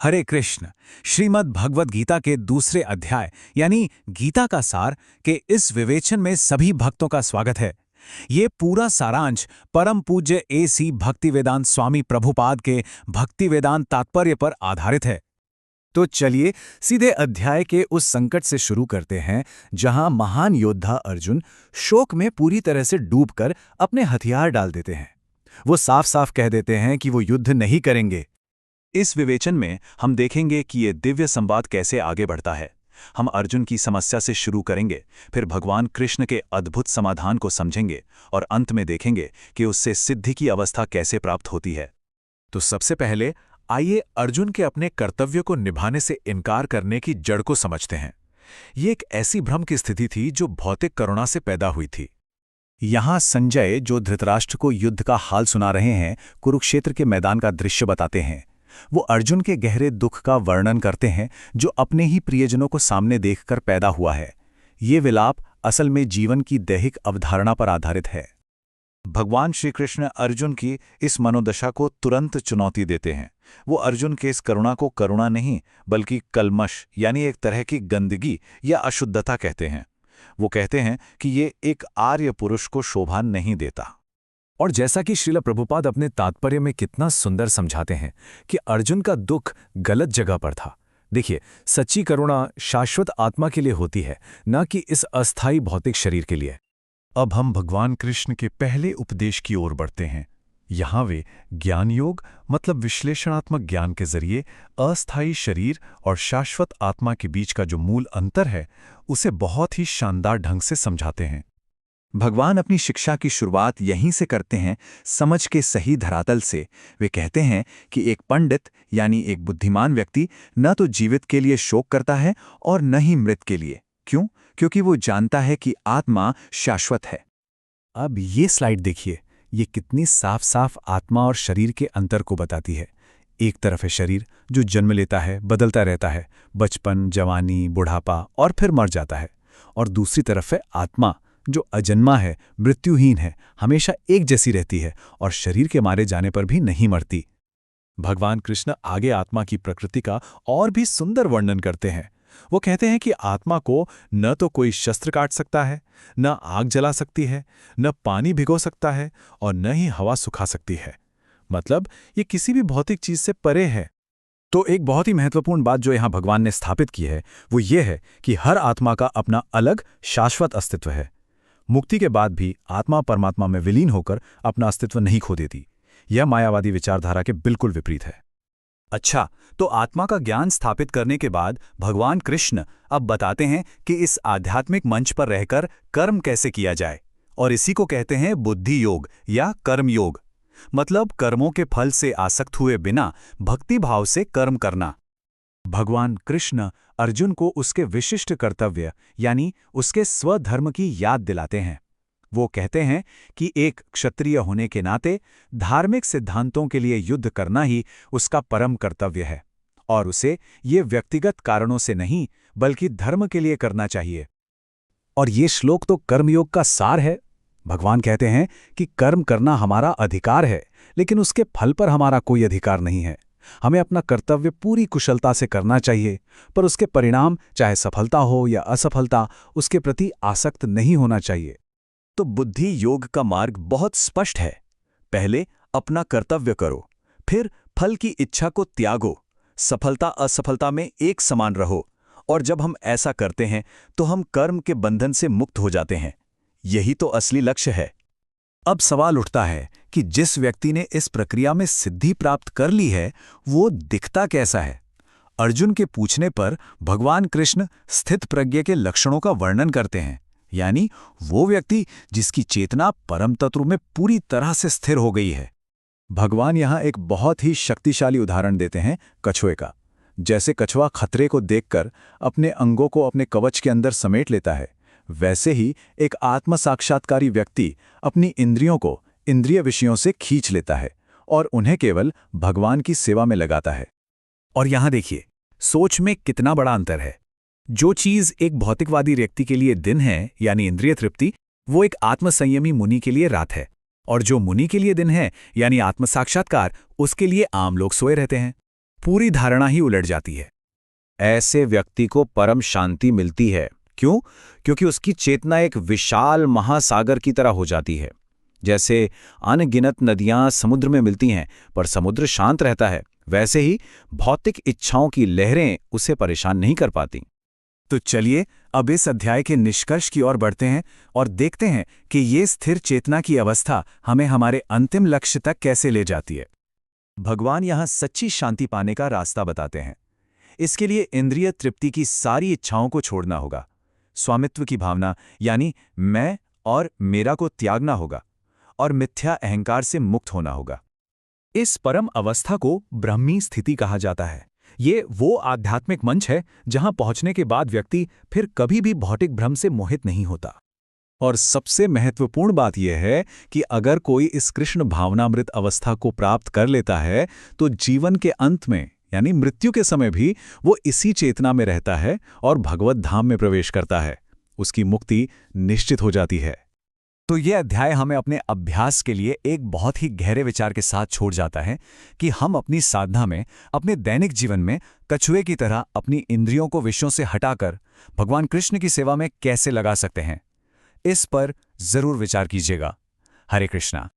हरे कृष्ण। श्रीमद् भगवद गीता के दूसरे अध्याय यानी गीता का सार के इस विवेचन में सभी भक्तों का स्वागत है। ये पूरा सारांश परम पूज्य A.C. भक्तिवेदांत स्वामी प्रभुपाद के भक्तिवेदांत तात्पर्य पर आधारित है। तो चलिए सीधे अध्याय के उस संकट से शुरू करते हैं जहां महान योद्धा अर्जुन शोक में पूरी तरह से डूबकर अपने हथियार डाल देते हैं। वो साफ साफ कह देते हैं कि वो युद्ध नहीं करेंगे। इस विवेचन में हम देखेंगे कि ये दिव्य संवाद कैसे आगे बढ़ता है। हम अर्जुन की समस्या से शुरू करेंगे, फिर भगवान कृष्ण के अद्भुत समाधान को समझेंगे और अंत में देखेंगे कि उससे सिद्धि की अवस्था कैसे प्राप्त होती है। तो सबसे पहले आइए अर्जुन के अपने कर्तव्य को निभाने से इनकार करने की जड़ को समझते हैं। ये एक ऐसी भ्रम की स्थिति थी जो भौतिक करुणा से पैदा हुई थी। यहाँ संजय, जो धृतराष्ट्र को युद्ध का हाल सुना रहे हैं, कुरुक्षेत्र के मैदान का दृश्य बताते हैं। वो अर्जुन के गहरे दुख का वर्णन करते हैं जो अपने ही प्रियजनों को सामने देखकर पैदा हुआ है। ये विलाप असल में जीवन की दैहिक अवधारणा पर आधारित है। भगवान श्री कृष्ण अर्जुन की इस मनोदशा को तुरंत चुनौती देते हैं। वो अर्जुन के इस करुणा को करुणा नहीं बल्कि कल्मश यानी एक तरह की गंदगी या अशुद्धता कहते हैं। वो कहते हैं कि ये एक आर्य पुरुष को शोभा नहीं देता। और जैसा कि श्रील प्रभुपाद अपने तात्पर्य में कितना सुंदर समझाते हैं कि अर्जुन का दुख गलत जगह पर था। देखिए, सच्ची करुणा शाश्वत आत्मा के लिए होती है, न कि इस अस्थायी भौतिक शरीर के लिए। अब हम भगवान कृष्ण के पहले उपदेश की ओर बढ़ते हैं। यहाँ वे ज्ञान योग मतलब विश्लेषणात्मक ज्ञान के जरिए अस्थायी शरीर और शाश्वत आत्मा के बीच का जो मूल अंतर है उसे बहुत ही शानदार ढंग से समझाते हैं। भगवान अपनी शिक्षा की शुरुआत यहीं से करते हैं, समझ के सही धरातल से। वे कहते हैं कि एक पंडित यानी एक बुद्धिमान व्यक्ति न तो जीवित के लिए शोक करता है और न ही मृत के लिए। क्यों? क्योंकि वो जानता है कि आत्मा शाश्वत है। अब ये स्लाइड देखिए, ये कितनी साफ साफ आत्मा और शरीर के अंतर को बताती है। एक तरफ है शरीर जो जन्म लेता है, बदलता रहता है, बचपन, जवानी, बुढ़ापा और फिर मर जाता है। और दूसरी तरफ है आत्मा जो अजन्मा है, मृत्युहीन है, हमेशा एक जैसी रहती है और शरीर के मारे जाने पर भी नहीं मरती। भगवान कृष्ण आगे आत्मा की प्रकृति का और भी सुंदर वर्णन करते हैं। वो कहते हैं कि आत्मा को न तो कोई शस्त्र काट सकता है, न आग जला सकती है, न पानी भिगो सकता है और न ही हवा सुखा सकती है। मतलब ये किसी भी भौतिक चीज से परे है। तो एक बहुत ही महत्वपूर्ण बात जो यहाँ भगवान ने स्थापित की है वो ये है कि हर आत्मा का अपना अलग शाश्वत अस्तित्व है। मुक्ति के बाद भी आत्मा परमात्मा में विलीन होकर अपना अस्तित्व नहीं खो देती। यह मायावादी विचारधारा के बिल्कुल विपरीत है। अच्छा, तो आत्मा का ज्ञान स्थापित करने के बाद भगवान कृष्ण अब बताते हैं कि इस आध्यात्मिक मंच पर रहकर कर्म कैसे किया जाए, और इसी को कहते हैं बुद्धि योग या कर्म योग। मतलब कर्मों के फल से आसक्त हुए बिना भक्ति भाव से कर्म करना। भगवान कृष्ण अर्जुन को उसके विशिष्ट कर्तव्य यानी उसके स्वधर्म की याद दिलाते हैं। वो कहते हैं कि एक क्षत्रिय होने के नाते धार्मिक सिद्धांतों के लिए युद्ध करना ही उसका परम कर्तव्य है और उसे ये व्यक्तिगत कारणों से नहीं बल्कि धर्म के लिए करना चाहिए। और ये श्लोक तो कर्मयोग का सार है। भगवान कहते हैं कि कर्म करना हमारा अधिकार है, लेकिन उसके फल पर हमारा कोई अधिकार नहीं है। हमें अपना कर्तव्य पूरी कुशलता से करना चाहिए, पर उसके परिणाम चाहे सफलता हो या असफलता उसके प्रति आसक्त नहीं होना चाहिए। तो बुद्धि योग का मार्ग बहुत स्पष्ट है। पहले अपना कर्तव्य करो, फिर फल की इच्छा को त्यागो, सफलता असफलता में एक समान रहो, और जब हम ऐसा करते हैं तो हम कर्म के बंधन से मुक्त हो जाते हैं। यही तो असली लक्ष्य है। अब सवाल उठता है कि जिस व्यक्ति ने इस प्रक्रिया में सिद्धि प्राप्त कर ली है वो दिखता कैसा है। अर्जुन के पूछने पर भगवान कृष्ण स्थित प्रज्ञ के लक्षणों का वर्णन करते हैं, यानी वो व्यक्ति जिसकी चेतना परम तत्व में पूरी तरह से स्थिर हो गई है। भगवान यहाँ एक बहुत ही शक्तिशाली उदाहरण देते हैं कछुए का। जैसे कछुआ खतरे को देखकर अपने अंगों को अपने कवच के अंदर समेट लेता है, वैसे ही एक आत्म साक्षात्कारी व्यक्ति अपनी इंद्रियों को इंद्रिय विषयों से खींच लेता है और उन्हें केवल भगवान की सेवा में लगाता है। और यहाँ देखिए, सोच में कितना बड़ा अंतर है। जो चीज एक भौतिकवादी व्यक्ति के लिए दिन है यानी इंद्रिय तृप्ति, वो एक आत्मसंयमी मुनि के लिए रात है, और जो मुनि के लिए दिन है यानी आत्म साक्षात्कार, उसके लिए आम लोग सोए रहते हैं। पूरी धारणा ही उलट जाती है। ऐसे व्यक्ति को परम शांति मिलती है। क्यों? क्योंकि उसकी चेतना एक विशाल महासागर की तरह हो जाती है। जैसे अनगिनत नदियां समुद्र में मिलती हैं, पर समुद्र शांत रहता है, वैसे ही भौतिक इच्छाओं की लहरें उसे परेशान नहीं कर पाती। तो चलिए अब इस अध्याय के निष्कर्ष की ओर बढ़ते हैं और देखते हैं कि ये स्थिर चेतना की अवस्था हमें हमारे अंतिम लक्ष्य तक कैसे ले जाती है। भगवान यहाँ सच्ची शांति पाने का रास्ता बताते हैं। इसके लिए इंद्रिय तृप्ति की सारी इच्छाओं को छोड़ना होगा। स्वामित्व की भावना यानी मैं और मेरा को त्यागना होगा और मिथ्या अहंकार से मुक्त होना होगा। इस परम अवस्था को ब्रह्मी स्थिति कहा जाता है। ये वो आध्यात्मिक मंच है जहां पहुंचने के बाद व्यक्ति फिर कभी भी भौतिक भ्रम से मोहित नहीं होता। और सबसे महत्वपूर्ण बात यह है कि अगर कोई इस कृष्ण भावनामृत अवस्था को प्राप्त कर लेता है तो जीवन के अंत में यानी मृत्यु के समय भी वो इसी चेतना में रहता है और भगवत धाम में प्रवेश करता है। उसकी मुक्ति निश्चित हो जाती है। तो ये अध्याय हमें अपने अभ्यास के लिए एक बहुत ही गहरे विचार के साथ छोड़ जाता है कि हम अपनी साधना में, अपने दैनिक जीवन में कछुए की तरह अपनी इंद्रियों को विषयों से हटाकर भगवान कृष्ण की सेवा में कैसे लगा सकते हैं। इस पर जरूर विचार कीजिएगा। हरे कृष्णा।